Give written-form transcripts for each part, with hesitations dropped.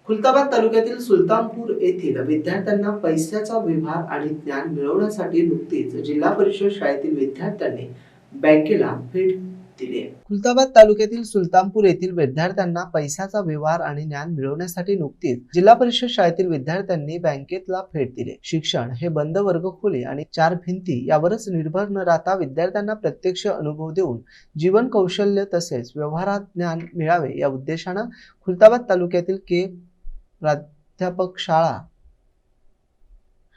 खुलताबाद तालुक्यातील सुलतानपूर येथील विद्यार्थ्यांना पैशाचा व्यवहार आणि ज्ञान मिळवण्यासाठी नुकतीच जिल्हा परिषद शाळेतील विद्यार्थ्यांनी बँकेला भेट दिली आहे। खुलताबाद तालुक्यातील सुलतानपूर येथील विद्यार्थ्यांना पैशाचा व्यवहार आणि ज्ञान मिळवण्यासाठी नुकतीच जिल्हा परिषद शाळेतील विद्यार्थ्यांनी बँकेला भेट दिली। शिक्षण हे बंद वर्गखोली आणि चार भिंती यावरच निर्भर न राहता विद्यार्थ्यांना प्रत्यक्ष अनुभव देऊन जीवन कौशल्य तसेच व्यवहारात ज्ञान मिळावे या उद्देशाने खुलताबाद तालुक्यातील के प्राध्यापक शाळा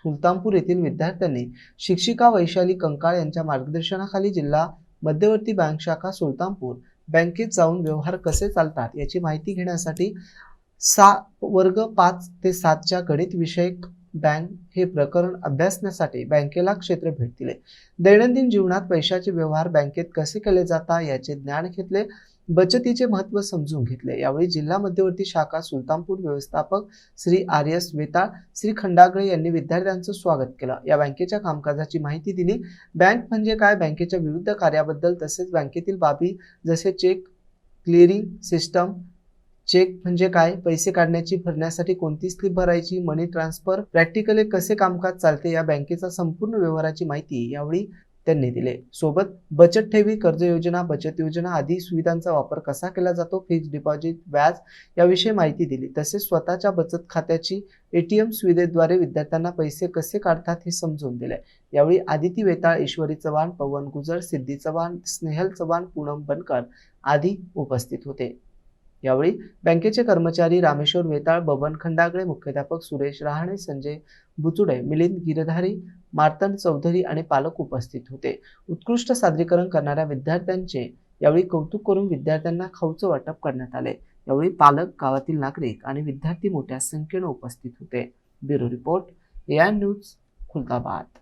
सुलतानपूर येथील विद्यार्थ्यांनी शिक्षिका वैशाली कंकाळ यांच्या मार्गदर्शनाखाली जिल्हा मध्यवर्ती बँक शाखा सुलतानपूर बँकेत जाऊन व्यवहार कसे चालतात याची माहिती घेण्यासाठी वर्ग 5 ते 7 च्या गणित विषयक बँक हे प्रकरण अभ्यासण्यासाठी बँकेला क्षेत्र भेट दिले। दैनंदिन जीवनात पैशाचे व्यवहार बँकेत कसे केले जातात याचे ज्ञान घेतले, बचतीचे महत्त्व समजून घेतले। यावेळी जिल्हा मध्यवर्ती शाखा सुलतानपूर व्यवस्थापक श्री आर.एस. वेताळ, श्री खंडागळे यांनी विद्यार्थ्यांचं स्वागत केलं। या बँकेच्या कामकाजाची माहिती दिली। बँक म्हणजे काय, बँकेच्या विविध कार्याबद्दल तसेच बँकेतील बाबी जसे चेक क्लिअरिंग सिस्टम, चेक म्हणजे काय, पैसे काढण्याची भरण्यासाठी कोणती स्लिप भरायची, मनी ट्रान्सफर, प्रॅक्टिकली कसे कामकाज चालते या बँकेचा संपूर्ण व्यवहाराची माहिती यावेळी त्यांनी दिले। सोबत बचत ठेवी, कर्ज योजना, बचत योजना आदी सुविधांचा वापर कसा केला जातो, फिक्स्ड डिपॉझिट, व्याज याविषयी माहिती दिली। तसेच स्वतःच्या बचत खात्याची एटीएम सुविधेद्वारे विद्यार्थ्यांना पैसे कसे काढतात हे समजून दिले। यावेळी आदिती वेताळ, ईश्वरी चव्हाण, पवन गुजर, सिद्धी चव्हाण, स्नेहल चव्हाण, पूनम बनकर आदी उपस्थित होते। यावेळी बँकेचे कर्मचारी रामेश्वर वेताळ, बबन खंडागळे, मुख्याध्यापक सुरेश रहाणे, संजय बुचुडे, मिलिंद गिरधारी, मार्तंड चौधरी आणि पालक उपस्थित होते। उत्कृष्ट सादरीकरण करणाऱ्या विद्यार्थ्यांचे यावेळी कौतुक करून विद्यार्थ्यांना खाऊचं वाटप करण्यात आले। यावेळी पालक, गावातील नागरिक आणि विद्यार्थी मोठ्या संख्येने उपस्थित होते। Bureau report, AI news, Khultabad.